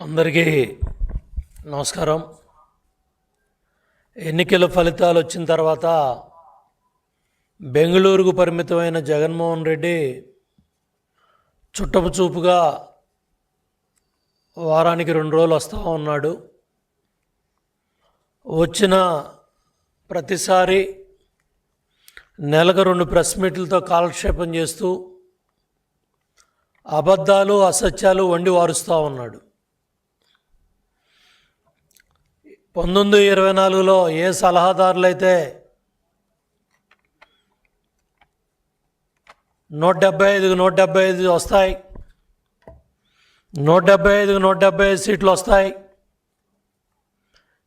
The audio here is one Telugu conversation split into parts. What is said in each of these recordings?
అందరికీ నమస్కారం. ఎన్నికల ఫలితాలు వచ్చిన తర్వాత బెంగళూరుకు పరిమితమైన జగన్మోహన్ రెడ్డి చుట్టపు చూపుగా వారానికి 2 రోజులు వస్తూ ఉన్నాడు. వచ్చిన ప్రతిసారి నెలకు 2 ప్రెస్ మీట్లతో కాలక్షేపం చేస్తూ అబద్ధాలు అసత్యాలు వండి వారుస్తూ ఉన్నాడు. 1924లో ఏ సలహాదారులైతే 175 వస్తాయి, 175 సీట్లు వస్తాయి,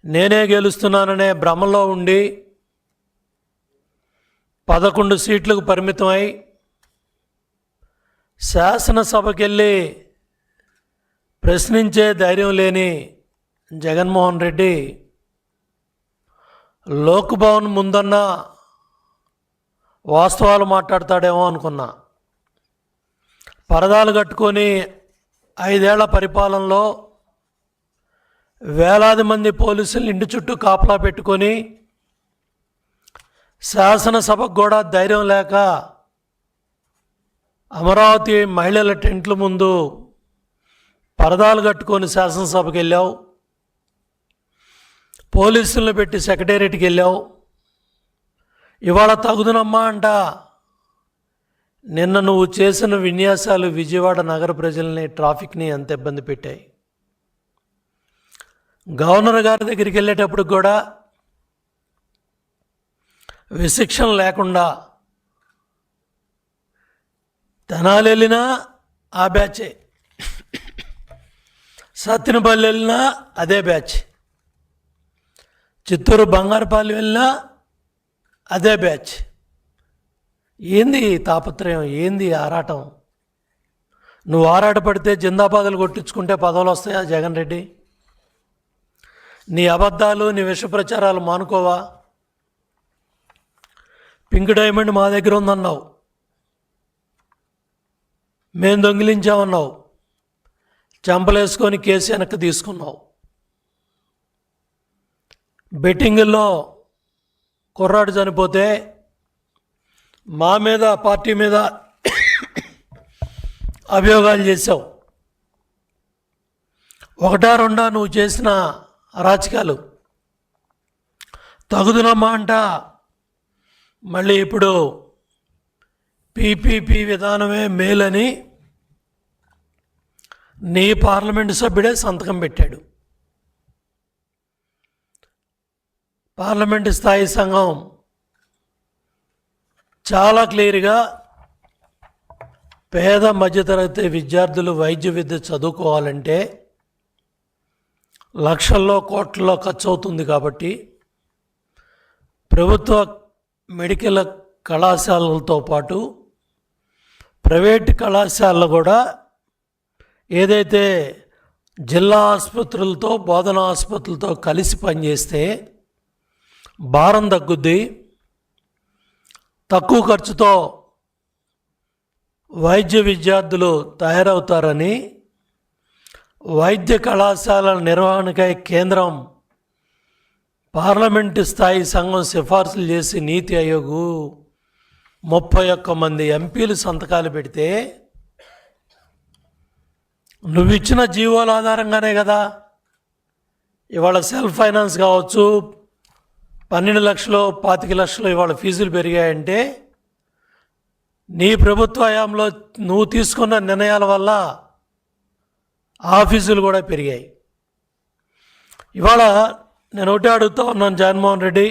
నేనే గెలుస్తున్నాననే భ్రమలో ఉండి 11 సీట్లకు పరిమితమై శాసనసభకెళ్ళి ప్రశ్నించే ధైర్యం లేని జగన్మోహన్ రెడ్డి లోక్ భవన్ ముందన్న వాస్తవాలు మాట్లాడతాడేమో అనుకున్నా. పరదాలు కట్టుకొని 5 ఏళ్ల పరిపాలనలో వేలాది మంది పోలీసులు ఇంటి చుట్టూ కాపలా పెట్టుకొని శాసనసభకు కూడా ధైర్యం లేక అమరావతి మహిళల టెంట్ల ముందు పరదాలు కట్టుకొని శాసనసభకి వెళ్ళావు, పోలీసులను పెట్టి సెక్రటేరియట్కి వెళ్ళావు. ఇవాళ తగుదనమ్మా అంట. నిన్న నువ్వు చేసిన విన్యాసాలు విజయవాడ నగర ప్రజల్ని, ట్రాఫిక్ని ఎంత ఇబ్బంది పెట్టాయి. గవర్నర్ గారి దగ్గరికి వెళ్ళేటప్పుడు కూడా విశిక్షణ లేకుండా తెనాలి వెళ్ళినా ఆ బ్యాచే, సత్తినపల్లి వెళ్ళినా అదే బ్యాచ్, చిత్తూరు బంగారుపాలెం వెళ్ళినా అదే బ్యాచ్. ఏంది తాపత్రయం, ఏంది ఆరాటం? నువ్వు ఆరాటపడితే జిందాబాదులు కొట్టించుకుంటే పదవులు వస్తాయా జగన్ రెడ్డి? నీ అబద్ధాలు, నీ విష ప్రచారాలు మానుకోవా? పింక్ డైమండ్ మా దగ్గర ఉందన్నావు, మేము దొంగిలించామన్నావు, చంపలేసుకొని కేసు వెనక్కి తీసుకున్నావు. బెట్టింగుల్లో కుర్రాడు చనిపోతే మా మీద, పార్టీ మీద అభియోగాలు చేసావు. 1-2 నువ్వు చేసిన అరాచకాలు తగుదునమ్మా అంట. మళ్ళీ ఇప్పుడు పీపీపీ విధానమే మేలని నీ పార్లమెంటు సభ్యుడే సంతకం పెట్టాడు. పార్లమెంటు స్థాయి సంఘం చాలా క్లియర్గా పేద మధ్యతరగతి విద్యార్థులు వైద్య విద్య చదువుకోవాలంటే లక్షల్లో కోట్లలో ఖర్చు అవుతుంది. కాబట్టి ప్రభుత్వ మెడికల్ కళాశాలలతో పాటు ప్రైవేట్ కళాశాలలు కూడా ఏదైతే జిల్లా ఆసుపత్రులతో, బోధనా ఆసుపత్రులతో కలిసి పనిచేస్తే భారం తగ్గుద్ది, తక్కువ ఖర్చుతో వైద్య విద్యార్థులు తయారవుతారని వైద్య కళాశాలల నిర్వహణకై కేంద్రం పార్లమెంటు స్థాయి సంఘం సిఫార్సులు చేసి నీతి ఆయోగ్ 31 మంది ఎంపీలు సంతకాలు పెడితే నువ్విచ్చిన జీవోల ఆధారంగానే కదా ఇవాళ సెల్ఫ్ ఫైనాన్స్ కావచ్చు, 12 లక్షలు 25 లక్షలు ఇవాళ ఫీజులు పెరిగాయంటే నీ ప్రభుత్వ హయాంలో నువ్వు తీసుకున్న నిర్ణయాల వల్ల ఆ ఫీజులు కూడా పెరిగాయి. ఇవాళ నేను ఒకటే అడుగుతూ ఉన్నాను జగన్మోహన్ రెడ్డి,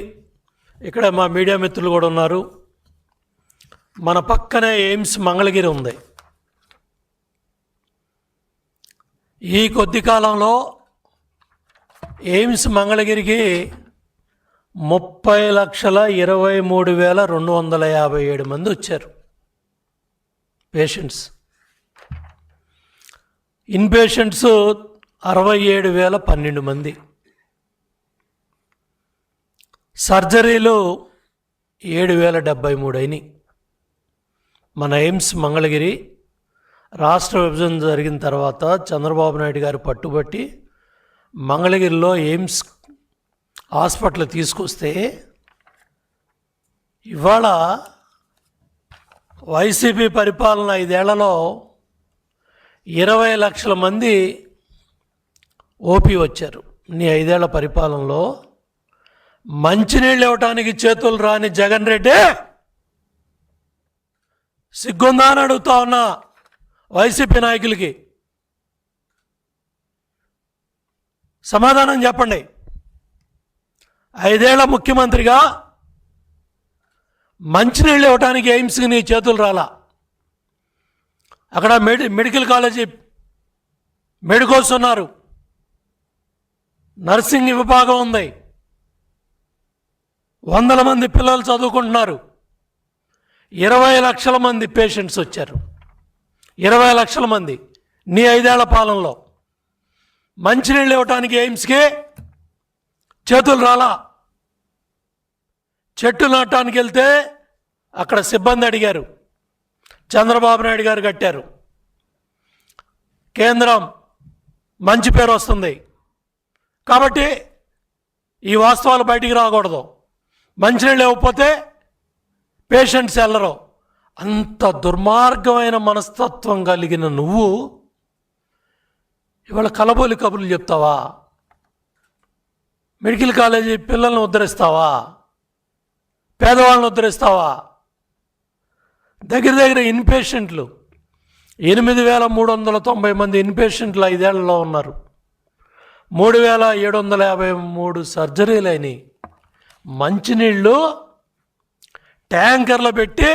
ఇక్కడ మా మీడియా మిత్రులు కూడా ఉన్నారు. మన పక్కనే ఎయిమ్స్ మంగళగిరి ఉంది. ఈ కొద్ది కాలంలో ఎయిమ్స్ మంగళగిరికి 30,23,257 మంది వచ్చారు పేషెంట్స్. ఇన్పేషెంట్స్ 67,012 మంది. సర్జరీలు 7,073 అయినాయి. మన ఎయిమ్స్ మంగళగిరి రాష్ట్ర విభజన జరిగిన తర్వాత చంద్రబాబు నాయుడు గారు పట్టుబట్టి మంగళగిరిలో ఎయిమ్స్ హాస్పిటల్ తీసుకొస్తే ఇవాళ వైసీపీ పరిపాలన 5 ఏళ్లలో 20 లక్షల మంది ఓపీ వచ్చారు. నీ 5 ఏళ్ల పరిపాలనలో మంచినీళ్ళు ఇవ్వటానికి చేతులు రాని జగన్ రెడ్డి సిగ్గుందా అని అడుగుతా ఉన్నా వైసీపీ నాయకులకి. సమాధానం చెప్పండి. 5 ఏళ్ల ముఖ్యమంత్రిగా మంచినీళ్ళు ఇవ్వటానికి ఎయిమ్స్కి నీ చేతులు రాలా. అక్కడ మెడికల్ కాలేజీ మెడికోస్ ఉన్నారు, నర్సింగ్ విభాగం ఉంది, 100 మంది పిల్లలు చదువుకుంటున్నారు, 20 లక్షల మంది పేషెంట్స్ వచ్చారు. 20 లక్షల మంది నీ 5 ఏళ్ల పాలనలో. మంచినీళ్ళు ఇవ్వటానికి ఎయిమ్స్కి చేతులు రాలా. చెట్టు నాటడానికి వెళ్తే అక్కడ సిబ్బంది అడిగారు, చంద్రబాబు నాయుడు గారు కట్టారు. కేంద్రం మంచి పేరు వస్తుంది కాబట్టి ఈ వాస్తవాలు బయటికి రాకూడదు. మంచినీళ్ళు ఇవ్వకపోతే పేషెంట్స్ వెళ్ళరు. అంత దుర్మార్గమైన మనస్తత్వం కలిగిన నువ్వు ఇవాళ కలబోలి కబుర్లు చెప్తావా? మెడికల్ కాలేజీ పిల్లల్ని ఉద్ధరిస్తావా? పేదవాళ్ళని ఉద్ధరిస్తావా? దగ్గర ఇన్పేషెంట్లు 8,390 మంది ఇన్పేషెంట్లు 5 ఏళ్లలో ఉన్నారు. 3,753 సర్జరీలు అయినాయి. మంచినీళ్ళు ట్యాంకర్లు పెట్టి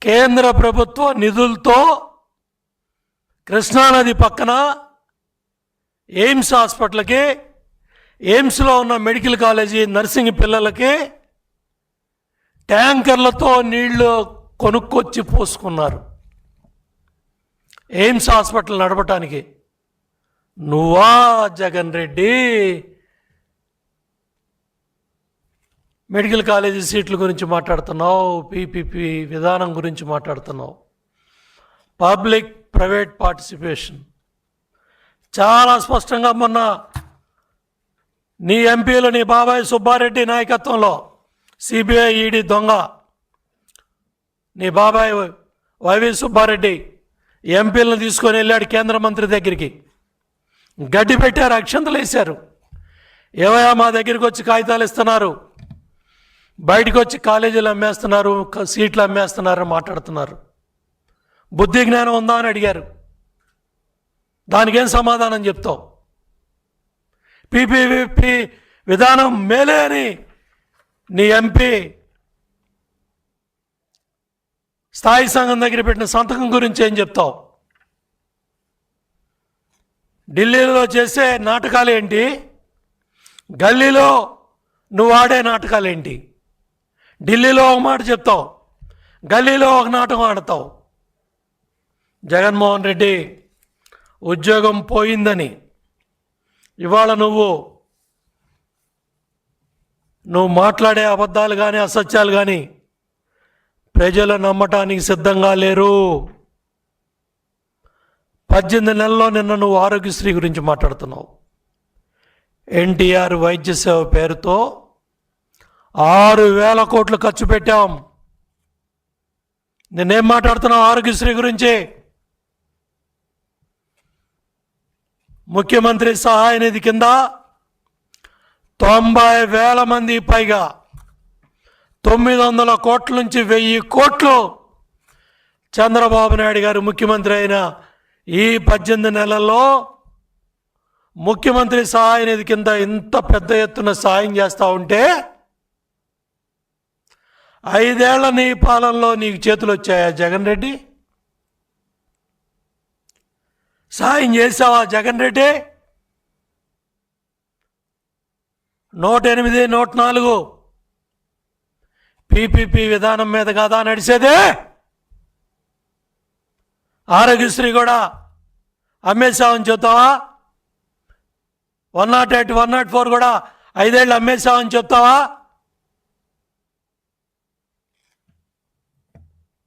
కేంద్ర ప్రభుత్వ నిధులతో కృష్ణానది పక్కన ఎయిమ్స్ హాస్పిటల్కి, ఎయిమ్స్లో ఉన్న మెడికల్ కాలేజీ నర్సింగ్ పిల్లలకి ట్యాంకర్లతో నీళ్లు కొనుక్కొచ్చి పోసుకున్నారు ఎయిమ్స్ హాస్పిటల్ నడపటానికి. నువ్వా జగన్ రెడ్డి మెడికల్ కాలేజీ సీట్ల గురించి మాట్లాడుతున్నావు, పీపీపీ విధానం గురించి మాట్లాడుతున్నావు. పబ్లిక్ ప్రైవేట్ పార్టిసిపేషన్ చాలా స్పష్టంగా మొన్న నీ ఎంపీలు, నీ బాబాయ్ సుబ్బారెడ్డి నాయకత్వంలో సిబిఐ ఈడీ దొంగ నీ బాబాయ్ వైవి సుబ్బారెడ్డి ఎంపీలను తీసుకొని వెళ్ళాడు కేంద్ర మంత్రి దగ్గరికి. గడ్డి పెట్టారు, అక్షంతలు వేశారు. ఏవయా మా దగ్గరికి వచ్చి కాగితాలు ఇస్తున్నారు, బయటకు వచ్చి కాలేజీలు అమ్మేస్తున్నారు, సీట్లు అమ్మేస్తున్నారు మాట్లాడుతున్నారు. బుద్ధి జ్ఞానం ఉందా అని అడిగారు. దానికేం సమాధానం చెప్తావు? పీపీపీ విధానం మేలే అని నీ ఎంపీ స్థాయి సంఘం దగ్గర పెట్టిన సంతకం గురించి ఏం చెప్తావు? ఢిల్లీలో చేసే నాటకాలు ఏంటి? గల్లీలో నువ్వు ఆడే నాటకాలు ఏంటి? ఢిల్లీలో ఒక మాట చెప్తావు, గల్లీలో ఒక నాటకం ఆడతావు. జగన్మోహన్ రెడ్డి ఉద్యోగం పోయిందని ఇవాళ నువ్వు మాట్లాడే అబద్ధాలు కానీ అసత్యాలు కానీ ప్రజలు నమ్మటానికి సిద్ధంగా లేరు. 18 నెలల్లో నిన్న నువ్వు ఆరోగ్యశ్రీ గురించి మాట్లాడుతున్నావు. ఎన్టీఆర్ వైద్య సేవ పేరుతో 6,000 కోట్లు ఖర్చు పెట్టాం. నేనేం మాట్లాడుతున్నావు ఆరోగ్యశ్రీ గురించి? ముఖ్యమంత్రి సహాయ నిధి కింద 90,000 మంది పైగా 900 కోట్ల నుంచి 1,000 కోట్లు చంద్రబాబు నాయుడు గారు ముఖ్యమంత్రి అయిన ఈ 18 నెలల్లో ముఖ్యమంత్రి సహాయ నిధి కింద ఇంత పెద్ద ఎత్తున సాయం చేస్తూ ఉంటే 5 ఏళ్ల నీ పాలనలో నీకు చేతులు వచ్చాయా జగన్ రెడ్డి? సాయం చేసావా జగన్ రెడ్డి? 108, 104 పీపీపీ విధానం మీద కాదా నడిచేదే? ఆరోగ్యశ్రీ కూడా అమ్మేశామని చెప్తావా? 108, 104 కూడా 5 ఏళ్ళు అమ్మేశామని చెప్తావా?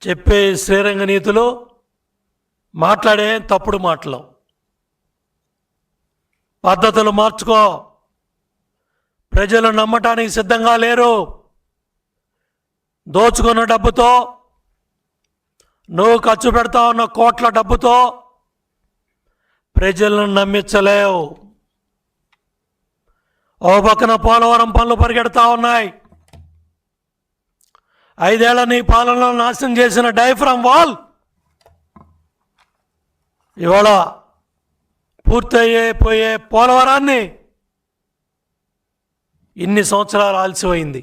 చెప్పే శ్రీరంగ నీతులు మాట్లాడే తప్పుడు మాటలు. పద్ధతులు మార్చుకో. ప్రజలు నమ్మటానికి సిద్ధంగా లేరు. దోచుకున్న డబ్బుతో, నువ్వు ఖర్చు పెడతా ఉన్న కోట్ల డబ్బుతో ప్రజలను నమ్మించలేవు. ఓ పక్కన పోలవరం పనులు పరిగెడతా ఉన్నాయి. 5 ఏళ్ల నీ పాలనలో నాశనం చేసిన డయాఫ్రమ్ వాల్ ఇవాళ పూర్తయిపోయే పోలవరాన్ని ఇన్ని సంవత్సరాలు ఆలస్యమైంది.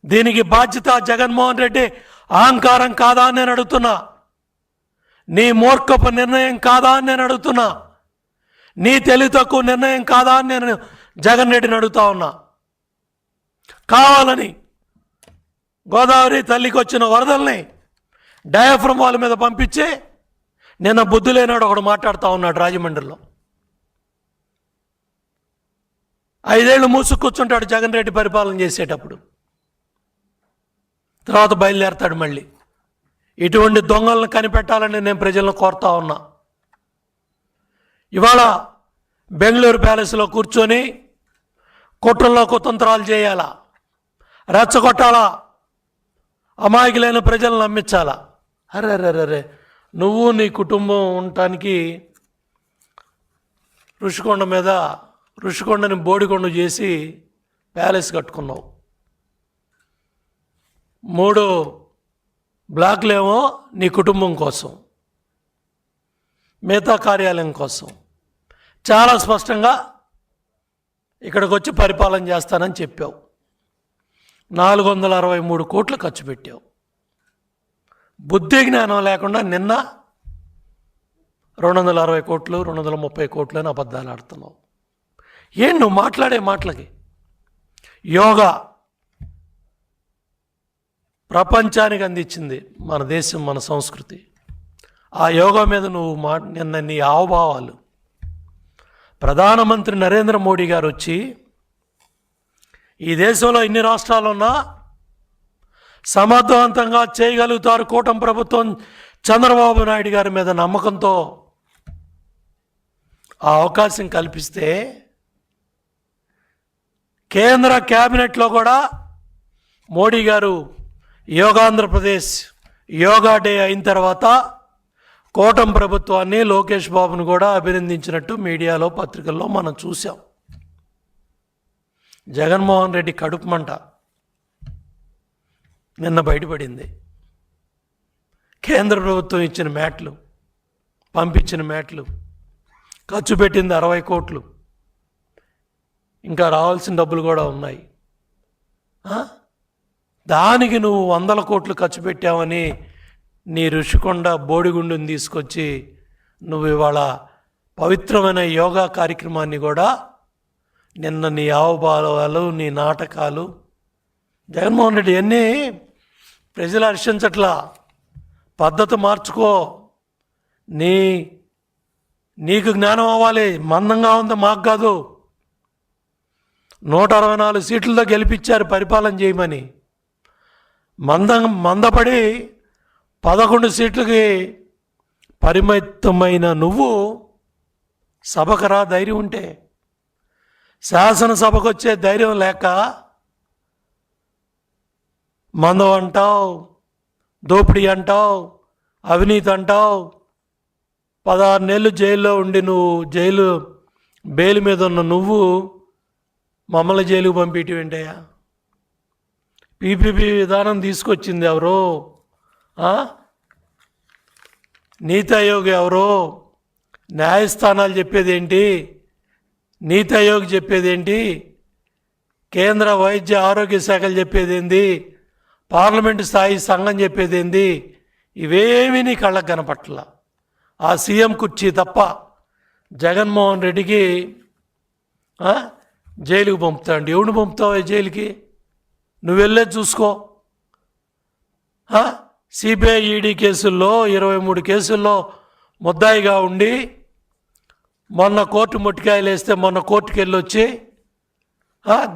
దీనికి బాధ్యత జగన్మోహన్ రెడ్డి అహంకారం కాదా అని నేను అడుగుతున్నా. నీ మూర్ఖపు నిర్ణయం కాదా అని నేను అడుగుతున్నా. నీ తెలివి తక్కువ నిర్ణయం కాదా అని నేను జగన్ రెడ్డిని అడుగుతా ఉన్నా. కావాలని గోదావరి తల్లికి వచ్చిన వరదల్ని డయాఫ్రమ్ వాల్ మీద పంపించి నిన్న బుద్ధి లేనాడు ఒకడు మాట్లాడుతూ ఉన్నాడు రాజమండ్రిలో. 5 ఏళ్ళు మూసుకు కూర్చుంటాడు జగన్ రెడ్డి పరిపాలన చేసేటప్పుడు. తర్వాత బయలుదేరతాడు మళ్ళీ. ఇటువంటి దొంగలను కనిపెట్టాలని నేను ప్రజలను కోరుతా ఉన్నా. ఇవాళ బెంగళూరు ప్యాలెస్లో కూర్చొని కుట్రల్లో కుతంత్రాలు చేయాలా, రెచ్చగొట్టాలా, అమాయకులైన ప్రజలను నమ్మించాలా. అరే నువ్వు నీ కుటుంబం ఉండటానికి ఋషికొండని బోడికొండ చేసి ప్యాలెస్ కట్టుకున్నావు. 3 బ్లాక్లేమో నీ కుటుంబం కోసం, మిగతా కార్యాలయం కోసం. చాలా స్పష్టంగా ఇక్కడికి వచ్చి పరిపాలన చేస్తానని చెప్పావు. 463 కోట్లు ఖర్చు పెట్టావు. బుద్ధి జ్ఞానం లేకుండా నిన్న 260 కోట్లు 230 కోట్లు అని అబద్ధాలు ఆడుతున్నావు. ఏం నువ్వు మాట్లాడే మాటలకి? యోగా ప్రపంచానికి అందించింది మన దేశం, మన సంస్కృతి. ఆ యోగా మీద నువ్వు నిన్న నీ హావభావాలు. ప్రధానమంత్రి నరేంద్ర మోడీ గారు వచ్చి ఈ దేశంలో ఇన్ని రాష్ట్రాలు ఉన్నా సమర్థవంతంగా చేయగలుగుతారు కూటమి ప్రభుత్వం చంద్రబాబు నాయుడు గారి మీద నమ్మకంతో ఆ అవకాశం కల్పిస్తే కేంద్ర క్యాబినెట్లో కూడా మోడీ గారు యోగాంధ్రప్రదేశ్ యోగా డే అయిన తర్వాత కూటమి ప్రభుత్వాన్ని, లోకేష్ బాబును కూడా అభినందించినట్టు మీడియాలో, పత్రికల్లో మనం చూసాం. జగన్మోహన్ రెడ్డి కడుపు మంట నిన్న బయటపడింది. కేంద్ర ప్రభుత్వం ఇచ్చిన మ్యాట్లు, పంపించిన మ్యాట్లు, ఖర్చు పెట్టింది 60 కోట్లు, ఇంకా రావాల్సిన డబ్బులు కూడా ఉన్నాయి. దానికి నువ్వు 100 కోట్లు ఖర్చు పెట్టావని నీ ఋషికొండ బోడిగుండుని తీసుకొచ్చి నువ్వు ఇవాళ పవిత్రమైన యోగా కార్యక్రమాన్ని కూడా నిన్న నీ ఆవుభావాలు, నీ నాటకాలు, జగన్మోహన్ రెడ్డి అన్నీ ప్రజలు హర్షించట్లా. పద్ధతి మార్చుకో. నీకు జ్ఞానం అవ్వాలి. మందంగా ఉంది, మాకు కాదు. 164 సీట్లతో గెలిపించారు పరిపాలన చేయమని. మందపడి 11 సీట్లకి పరిమితమైన నువ్వు సభకు రా ధైర్యం ఉంటే. శాసనసభకు వచ్చే ధైర్యం లేక మందం అంటావు, దోపిడీ అంటావు, అవినీతి అంటావు. 16 నెలలు జైల్లో ఉండి నువ్వు బెయిల్ మీద ఉన్న నువ్వు మమ్మల్ని జైలుకు పంపించడం ఏంటయ్యా? పీపీపీ విధానం తీసుకొచ్చింది ఎవరో? నీతి ఆయోగ్ ఎవరో? న్యాయస్థానాలు చెప్పేది ఏంటి? నీతి ఆయోగ్ చెప్పేది ఏంటి? కేంద్ర వైద్య ఆరోగ్య శాఖలు చెప్పేది ఏంది? పార్లమెంటు స్థాయి సంఘం చెప్పేది ఏంది? ఇవేమీ నీ కళ్ళకు కనపట్ల. ఆ సీఎం కుర్చీ తప్ప జగన్మోహన్ రెడ్డికి జైలుకి పంపుతాడు. ఎవడు పంపుతావు జైలుకి? నువ్వు వెళ్ళే చూసుకో. సిబిఐ ఈడీ కేసుల్లో 23 కేసుల్లో ముద్దాయిగా ఉండి మొన్న కోర్టు ముట్టికాయలు వేస్తే మొన్న కోర్టుకు వెళ్ళొచ్చి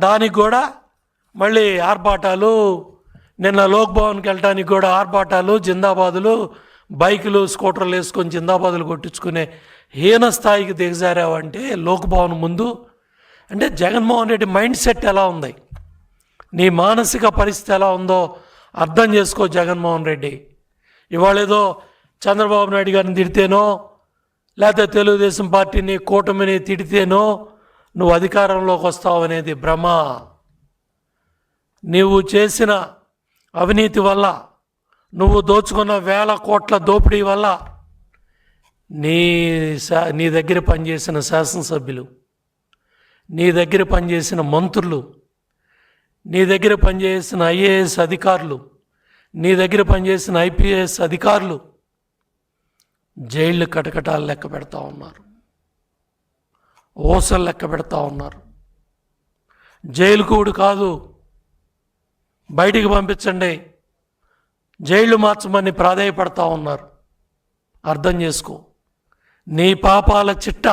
దానికి కూడా మళ్ళీ ఆర్భాటాలు, నిన్న లోక్ భవన్కి వెళ్ళటానికి కూడా ఆర్భాటాలు, జిందాబాదులు, బైకులు స్కూటర్లు వేసుకొని జిందాబాదులు కొట్టించుకునే హీన స్థాయికి దిగజారావంటే లోక్భవన్ ముందు. అంటే జగన్మోహన్ రెడ్డి మైండ్ సెట్ ఎలా ఉంది, నీ మానసిక పరిస్థితి ఎలా ఉందో అర్థం చేసుకో జగన్మోహన్ రెడ్డి. ఇవాళ ఏదో చంద్రబాబు నాయుడు గారిని తిడితేనో లేకపోతే తెలుగుదేశం పార్టీని కూటమిని తిడితేనో నువ్వు అధికారంలోకి వస్తావు అనేది భ్రమ. నీవు చేసిన అవినీతి వల్ల, నువ్వు దోచుకున్న 1000 కోట్ల దోపిడీ వల్ల నీ దగ్గర పనిచేసిన శాసనసభ్యులు, నీ దగ్గర పనిచేసిన మంత్రులు, నీ దగ్గర పనిచేసిన ఐఏఎస్ అధికారులు, నీ దగ్గర పనిచేసిన ఐపీఎస్ అధికారులు జైళ్ళు కటకటాలు లెక్క పెడతా ఉన్నారు, ఓసలు లెక్క పెడతా ఉన్నారు. జైలు కూడు కాదు, బయటికి పంపించండి, జైళ్ళు మార్చమని ప్రాధేయపడతా ఉన్నారు. అర్థం చేసుకో, నీ పాపాల చిట్ట,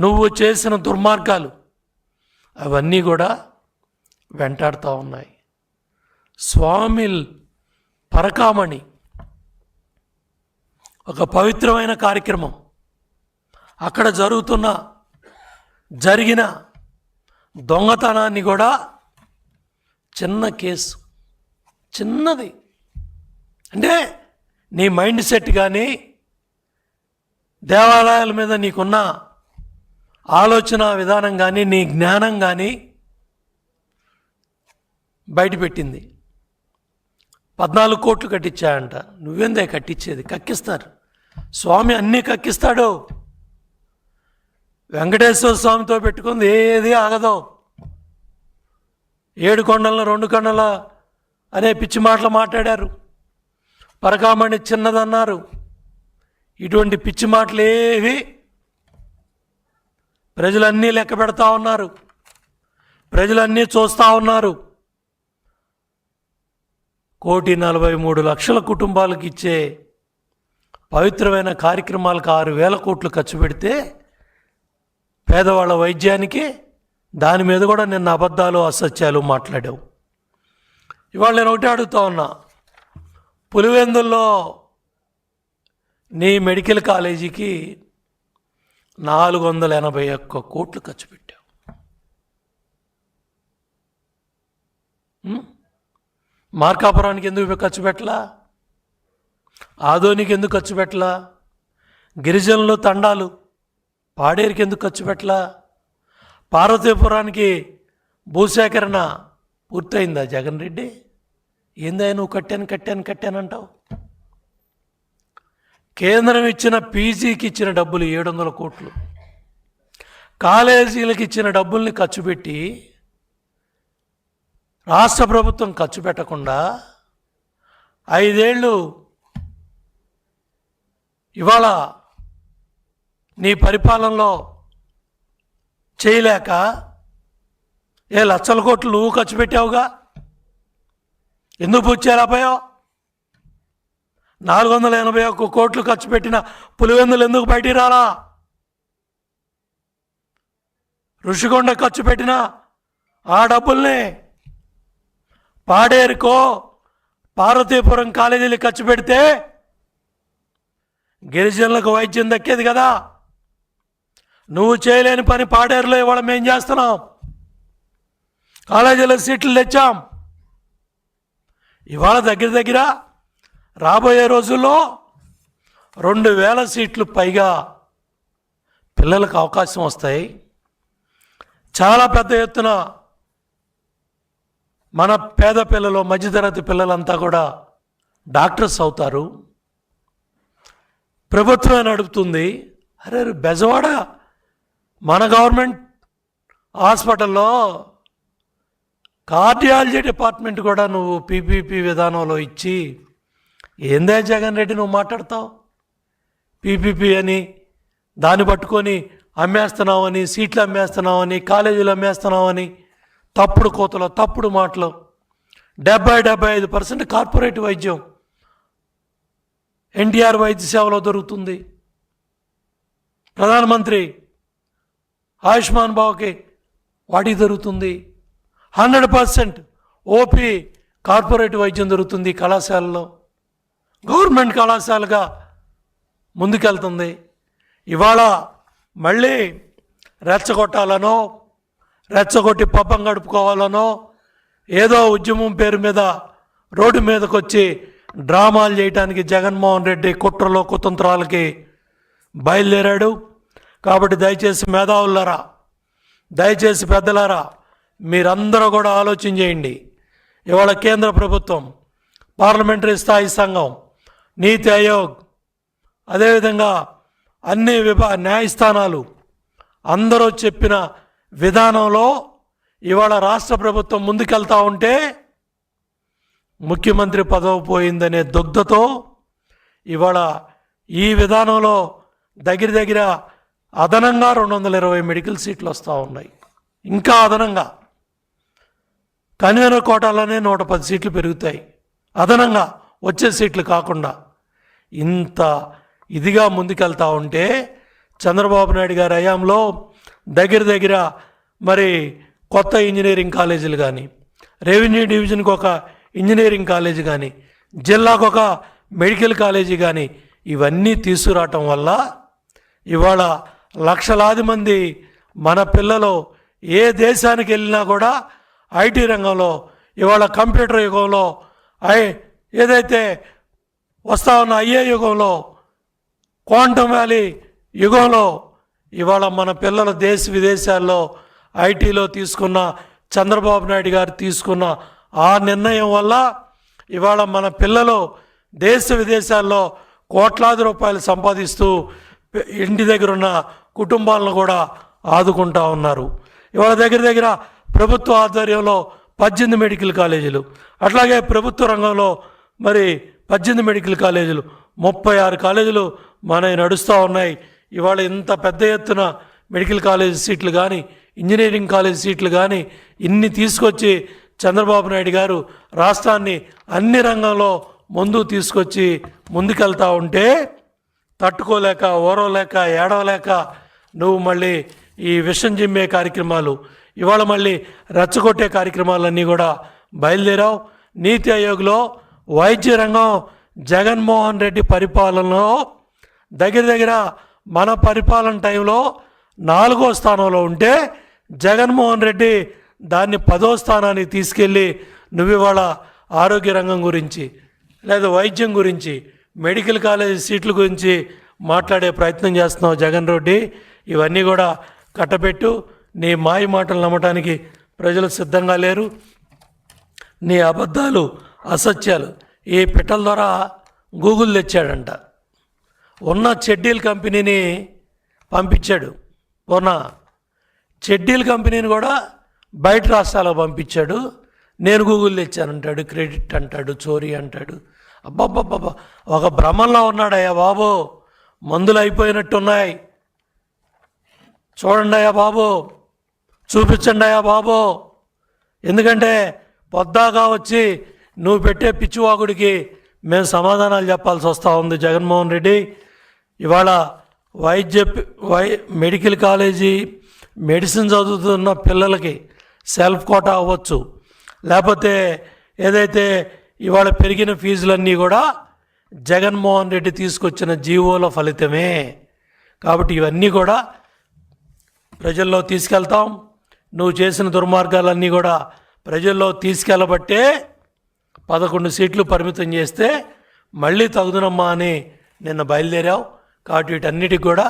నువ్వు చేసిన దుర్మార్గాలు అవన్నీ కూడా వెంటాడుతూ ఉన్నాయి. స్వామి పరకామణి ఒక పవిత్రమైన కార్యక్రమం. అక్కడ జరిగిన దొంగతనాన్ని కూడా చిన్న కేసు, చిన్నది. అంటే నీ మైండ్ సెట్ కానీ దేవాలయాల మీద నీకున్న ఆలోచన విధానం కానీ నీ జ్ఞానం కానీ బయటపెట్టింది. 14 కోట్లు కట్టించాయంట. నువ్వేందే కట్టించేది? కక్కిస్తారు స్వామి, అన్నీ కక్కిస్తాడు. వెంకటేశ్వర స్వామితో పెట్టుకుంది ఏది ఆగదు. 7 కొండల 2 కొండల అనే పిచ్చి మాటలు మాట్లాడారు, పరకామణి చిన్నదన్నారు. ఇటువంటి పిచ్చి మాటలు ఏవి ప్రజలన్నీ లెక్క పెడతా ఉన్నారు, ప్రజలన్నీ చూస్తూ ఉన్నారు. 1,43,00,000 కుటుంబాలకు ఇచ్చే పవిత్రమైన కార్యక్రమాలకు 6,000 కోట్లు ఖర్చు పెడితే పేదవాళ్ళ వైద్యానికి, దాని మీద కూడా నిన్న అబద్ధాలు అసత్యాలు మాట్లాడావు. ఇవాళ నేను ఒకటి అడుగుతా ఉన్నా, పులివెందుల్లో నీ మెడికల్ కాలేజీకి 481 కోట్లు ఖర్చు పెట్టావు. మార్కాపురానికి ఎందుకు ఖర్చు పెట్టలా? ఆదోనికి ఎందుకు ఖర్చు పెట్టలా? గిరిజనులు తండాలు పాడేరుకి ఎందుకు ఖర్చు పెట్టలా? పార్వతీపురానికి భూసేకరణ పూర్తయిందా జగన్ రెడ్డి? ఏందా నువ్వు కట్టానంటావు? కేంద్రం ఇచ్చిన పీజీకి ఇచ్చిన డబ్బులు 700 కోట్లు, కాలేజీలకు ఇచ్చిన డబ్బుల్ని ఖర్చు పెట్టి రాష్ట్ర ప్రభుత్వం ఖర్చు పెట్టకుండా 5 ఏళ్ళు ఇవాళ నీ పరిపాలనలో చేయలేక లక్షల కోట్లు నువ్వు ఖర్చు పెట్టావుగా. ఎందుకు పుచ్చేరాపోయావు? 481 కోట్లు ఖర్చు పెట్టిన పులివెందులు ఎందుకు బయటికి రాలా? ఋషికొండ ఖర్చు పెట్టిన ఆ డబ్బుల్ని పాడేరుకో పార్వతీపురం కాలేజీలు ఖర్చు పెడితే గిరిజనులకు వైద్యం దక్కేది కదా. నువ్వు చేయలేని పని పాడేరులో ఇవాళ మేం చేస్తున్నాం. కాలేజీలో సీట్లు తెచ్చాం. ఇవాళ దగ్గర రాబోయే రోజుల్లో 2,000 సీట్లు పైగా పిల్లలకు అవకాశం వస్తాయి. చాలా పెద్ద ఎత్తున మన పేద పిల్లలు, మధ్యతరగతి పిల్లలంతా కూడా డాక్టర్స్ అవుతారు. ప్రభుత్వమే నడుపుతుంది. అరే బెజవాడ మన గవర్నమెంట్ హాస్పిటల్లో కార్డియాలజీ డిపార్ట్మెంట్ కూడా నువ్వు పీపీపీ విధానంలో ఇచ్చి, ఏందే జగన్ రెడ్డి నువ్వు మాట్లాడతావు? పీపీపీ అని దాన్ని పట్టుకొని అమ్మేస్తున్నావని, సీట్లు అమ్మేస్తున్నావని, కాలేజీలు అమ్మేస్తున్నావని తప్పుడు కోతలో తప్పుడు మాటలు. 70-75% కార్పొరేట్ వైద్యం ఎన్టీఆర్ వైద్య సేవలో దొరుకుతుంది. ప్రధానమంత్రి ఆయుష్మాన్ భావకి వాటికి దొరుకుతుంది. 100% ఓపీ కార్పొరేట్ వైద్యం దొరుకుతుంది కళాశాలలో. గవర్నమెంట్ కళాశాలగా ముందుకెళ్తుంది. ఇవాళ మళ్ళీ రెచ్చగొట్టాలనో, రెచ్చగొట్టి పబ్బం గడుపుకోవాలనో, ఏదో ఉద్యమం పేరు మీద రోడ్డు మీదకి వచ్చి డ్రామాలు చేయడానికి జగన్మోహన్ రెడ్డి కుట్రలో కుతంత్రాలకి బయలుదేరాడు. కాబట్టి దయచేసి మేధావులారా, దయచేసి పెద్దలారా, మీరందరూ కూడా ఆలోచన చేయండి. ఇవాళ కేంద్ర ప్రభుత్వం, పార్లమెంటరీ స్థాయి సంఘం, నీతి ఆయోగ్, అదేవిధంగా అన్ని న్యాయస్థానాలు అందరూ చెప్పిన విధానంలో ఇవాళ రాష్ట్ర ప్రభుత్వం ముందుకెళ్తా ఉంటే ముఖ్యమంత్రి పదవి పోయిందనే దుగ్ధతో ఇవాళ ఈ విధానంలో దగ్గర అదనంగా 220 మెడికల్ సీట్లు వస్తూ ఉన్నాయి. ఇంకా అదనంగా కన్వీనర్ కోటాలోనే 110 సీట్లు పెరుగుతాయి, అదనంగా వచ్చే సీట్లు కాకుండా. ఇంత ఇదిగా ముందుకెళ్తా ఉంటే చంద్రబాబు నాయుడు గారి హయాంలో దగ్గర మరి కొత్త ఇంజనీరింగ్ కాలేజీలు కానీ, రెవెన్యూ డివిజన్కి ఒక ఇంజనీరింగ్ కాలేజీ కానీ, జిల్లాకు ఒక మెడికల్ కాలేజీ కానీ ఇవన్నీ తీసుకురావటం వల్ల ఇవాళ లక్షలాది మంది మన పిల్లలు ఏ దేశానికి వెళ్ళినా కూడా ఐటీ రంగంలో, ఇవాళ కంప్యూటర్ యుగంలో, ఏదైతే వస్తా ఉన్న ఐఏ యుగంలో, క్వాంటమ్ వ్యాలీ యుగంలో ఇవాళ మన పిల్లలు దేశ విదేశాల్లో ఐటీలో తీసుకున్న చంద్రబాబు నాయుడు గారు తీసుకున్న ఆ నిర్ణయం వల్ల ఇవాళ మన పిల్లలు దేశ విదేశాల్లో కోట్లాది రూపాయలు సంపాదిస్తూ ఇంటి దగ్గర ఉన్న కుటుంబాలను కూడా ఆదుకుంటా ఉన్నారు. ఇవాళ దగ్గర ప్రభుత్వ ఆధ్వర్యంలో 18 మెడికల్ కాలేజీలు, అట్లాగే ప్రభుత్వ రంగంలో మరి 18 మెడికల్ కాలేజీలు, 36 కాలేజీలు మనవి నడుస్తూ ఉన్నాయి. ఇవాళ ఇంత పెద్ద ఎత్తున మెడికల్ కాలేజ్ సీట్లు కానీ, ఇంజనీరింగ్ కాలేజ్ సీట్లు కానీ ఇన్ని తీసుకొచ్చి చంద్రబాబు నాయుడు గారు రాష్ట్రాన్ని అన్ని రంగంలో ముందు తీసుకొచ్చి ముందుకెళ్తా ఉంటే తట్టుకోలేక, ఓరవలేక, ఏడవలేక నువ్వు మళ్ళీ ఈ విషం జిమ్మే కార్యక్రమాలు, ఇవాళ మళ్ళీ రెచ్చగొట్టే కార్యక్రమాలన్నీ కూడా బయలుదేరావు. నీతి ఆయోగ్లో వైద్య రంగం జగన్మోహన్ రెడ్డి పరిపాలనలో దగ్గర మన పరిపాలన టైంలో 4వ స్థానంలో ఉంటే జగన్మోహన్ రెడ్డి దాన్ని 10వ స్థానానికి తీసుకెళ్ళి నువ్వు ఇవాళ ఆరోగ్య రంగం గురించి, లేదా వైద్యం గురించి, మెడికల్ కాలేజ్ సీట్ల గురించి మాట్లాడే ప్రయత్నం చేస్తున్నావు జగన్ రెడ్డి. ఇవన్నీ కూడా కట్టబెట్టు. నీ మాయ మాటలు నమ్మటానికి ప్రజలు సిద్ధంగా లేరు. నీ అబద్ధాలు, అసత్యాలు. ఈ పిట్టల ద్వారా గూగుల్ తెచ్చాడంట, ఉన్న చెడ్డీల కంపెనీని పంపించాడు. ఉన్న చెడ్డీల కంపెనీని కూడా బయట రాష్ట్రాలకు పంపించాడు. నేను గూగుల్ తెచ్చానంటాడు, క్రెడిట్ అంటాడు, చోరీ అంటాడు. అబ్బబ్బబ్బబ్బా, ఒక భ్రమంలో ఉన్నాడయ్యా బాబు. మందులు అయిపోయినట్టున్నాయి, చూడండి అయ్యా బాబు, చూపించండి అయ్యా బాబు. ఎందుకంటే పొద్దాగా వచ్చి నువ్వు పెట్టే పిచ్చివాగుడికి మేము సమాధానాలు చెప్పాల్సి వస్తూ ఉంది జగన్మోహన్ రెడ్డి. ఇవాళ మెడికల్ కాలేజీ మెడిసిన్ చదువుతున్న పిల్లలకి సెల్ఫ్ కోటా అవ్వచ్చు, లేకపోతే ఏదైతే ఇవాళ పెరిగిన ఫీజులన్నీ కూడా జగన్మోహన్ రెడ్డి తీసుకొచ్చిన జీవోల ఫలితమే. కాబట్టి ఇవన్నీ కూడా ప్రజల్లో తీసుకెళ్తాం. నువ్వు చేసిన దుర్మార్గాలన్నీ కూడా ప్రజల్లో తీసుకెళ్ళబట్టే 11 సీట్లు పరిమితం చేస్తే మళ్ళీ తగుదనమ్మా అని నిన్న బయలుదేరావు. కాబట్టి వీటన్నిటికి కూడా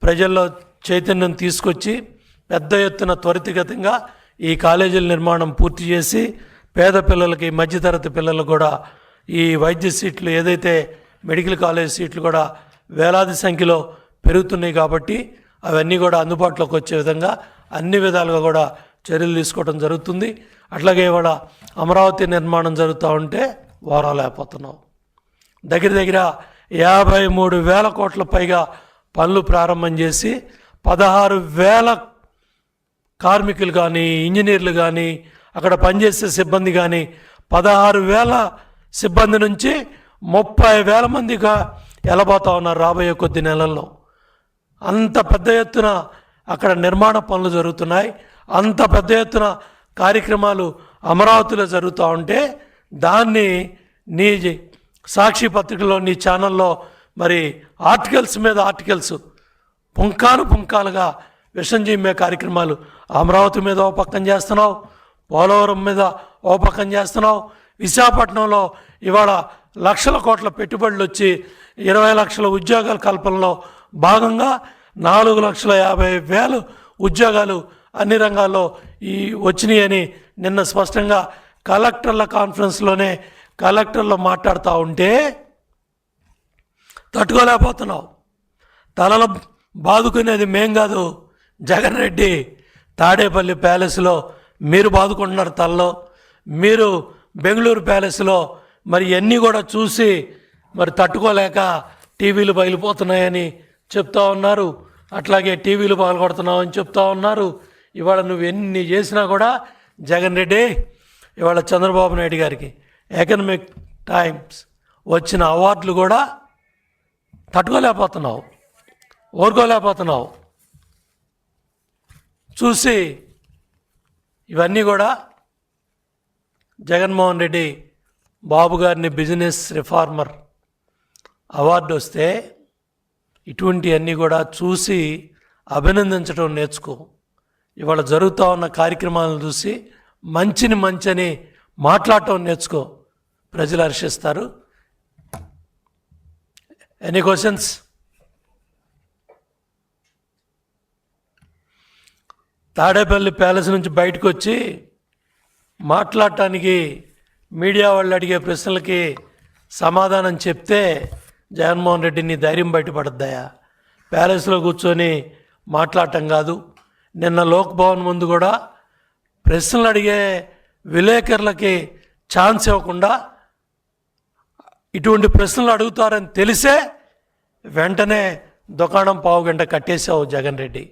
ప్రజల్లో చైతన్యం తీసుకొచ్చి పెద్ద ఎత్తున త్వరితగతంగా ఈ కాలేజీల నిర్మాణం పూర్తి చేసి పేద పిల్లలకి, మధ్యతరగతి పిల్లలకు కూడా ఈ వైద్య సీట్లు, ఏదైతే మెడికల్ కాలేజ్ సీట్లు కూడా వేలాది సంఖ్యలో పెరుగుతున్నాయి. కాబట్టి అవన్నీ కూడా అందుబాటులోకి వచ్చే విధంగా అన్ని విధాలుగా కూడా చర్యలు తీసుకోవడం జరుగుతుంది. అట్లాగే ఇవాళ అమరావతి నిర్మాణం జరుగుతూ ఉంటే వారాలేకపోతున్నాం. దగ్గర 53,000 కోట్ల పైగా పనులు ప్రారంభం చేసి 16,000 కార్మికులు కానీ, ఇంజనీర్లు కానీ, అక్కడ పనిచేసే సిబ్బంది కానీ 16,000 సిబ్బంది నుంచి 30,000 మందిగా వెళ్ళబోతా ఉన్నారు రాబోయే కొద్ది నెలల్లో. అంత పెద్ద ఎత్తున అక్కడ నిర్మాణ పనులు జరుగుతున్నాయి. అంత పెద్ద ఎత్తున కార్యక్రమాలు అమరావతిలో జరుగుతూ ఉంటే దాన్ని నీ సాక్షి పత్రికలో నీ ఛానల్లో మరి ఆర్టికల్స్ మీద ఆర్టికల్స్ పుంకాలుగా విషం జిమ్మే కార్యక్రమాలు అమరావతి మీద ఓ పక్కన చేస్తున్నావు, పోలవరం మీద ఓ పక్కన చేస్తున్నావు, విశాఖపట్నంలో ఇవాళ లక్షల కోట్ల పెట్టుబడులు వచ్చి 20 లక్షల ఉద్యోగాల కల్పనలో భాగంగా 4,50,000 ఉద్యోగాలు అన్ని రంగాల్లో వచ్చినాయని నిన్న స్పష్టంగా కలెక్టర్ల కాన్ఫరెన్స్లోనే కలెక్టర్లు మాట్లాడుతూ ఉంటే తట్టుకోలేకపోతున్నావు. తలలో బాదుకునేది మేం కాదు, జగన్ రెడ్డి. తాడేపల్లి ప్యాలెస్లో మీరు బాదుకుంటున్నారు తలలో, మీరు బెంగళూరు ప్యాలెస్లో మరి ఇవన్నీ కూడా చూసి మరి తట్టుకోలేక టీవీలు బయలుపోతున్నాయని చెప్తా ఉన్నారు. అట్లాగే టీవీలు పాల్గొడుతున్నావు అని చెప్తా ఉన్నారు. ఇవాళ నువ్వు ఎన్ని చేసినా కూడా జగన్ రెడ్డి, ఇవాళ చంద్రబాబు నాయుడు గారికి ఎకనామిక్ టైమ్స్ వచ్చిన అవార్డులు కూడా తట్టుకోలేకపోతున్నావు, ఓర్కోలేకపోతున్నావు. చూసి ఇవన్నీ కూడా జగన్మోహన్ రెడ్డి బాబు గారిని బిజినెస్ రిఫార్మర్ అవార్డు వస్తే ఇటువంటివన్నీ కూడా చూసి అభినందించడం నేర్చుకో. ఇవాళ జరుగుతూ ఉన్న కార్యక్రమాలను చూసి మంచిని మాట్లాడటం నేర్చుకో. ప్రజలు హర్షిస్తారు. Any questions? తాడేపల్లి ప్యాలెస్ నుంచి బయటకు వచ్చి మాట్లాడటానికి మీడియా వాళ్ళు అడిగే ప్రశ్నలకి సమాధానం చెప్తే జగన్మోహన్ రెడ్డిని ధైర్యం బయటపడద్దాయా? ప్యాలెస్లో కూర్చొని మాట్లాడటం కాదు. నిన్న లోక్ భవన్ ముందు కూడా ప్రశ్నలు అడిగే విలేకరులకి ఛాన్స్ ఇవ్వకుండా ఇటువంటి ప్రశ్నలు అడుగుతారని తెలిసే వెంటనే దుకాణం పావుగంట కట్టేశావు జగన్ రెడ్డి.